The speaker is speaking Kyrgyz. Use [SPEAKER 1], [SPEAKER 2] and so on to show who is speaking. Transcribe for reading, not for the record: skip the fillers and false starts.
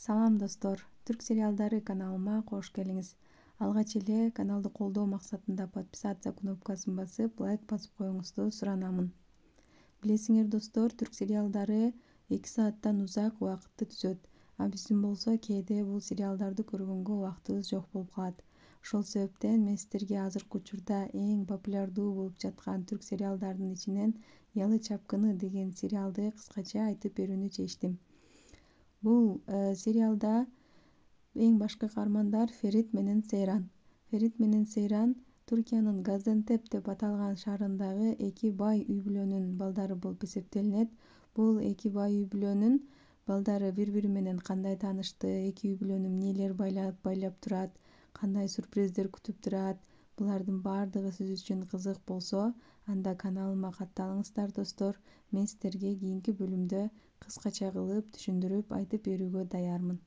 [SPEAKER 1] Салам достор, түрк сериалдары каналыма кош келиңиз. Алгач эле каналды колдоо максатында подписаться кнопкасын басып, лайк басып коюңузду суранамын. Билесиңер достор, түрк сериалдары 2 сааттан узак убакытты түзөт, а биздин болсо кээде бул сериалдарды көргөнгө убактыбыз жок болуп калат. Ошол себептен мен сиздерге азыркы учурда эң популярдуу болуп жаткан түрк сериалдарынын ичинен Яlı Чапкыны деген сериалды кыскача айтып берүүнү чечтим. Бул сериалда эң башкы каармандар Ферит менен Сейран. Ферит менен Сейран Түркиянын Газентеп деп аталган шаарындагы эки бай үй-бүлөнүн балдары болуп эсептелинет. Бул эки бай үй-бүлөнүн балдары бири-бири менен кандай таанышты, эки үй-бүлөнү эмнелер байлап турат, кандай сюрприздер күтүп турат. Булардын баардыгы сиз үчүн кызык болсо, анда каналыма катталыңыздар достор. Мен сиздерге кийинки бөлүмдө кыскача кылып түшүндүрүп айтып берүүгө даярмын.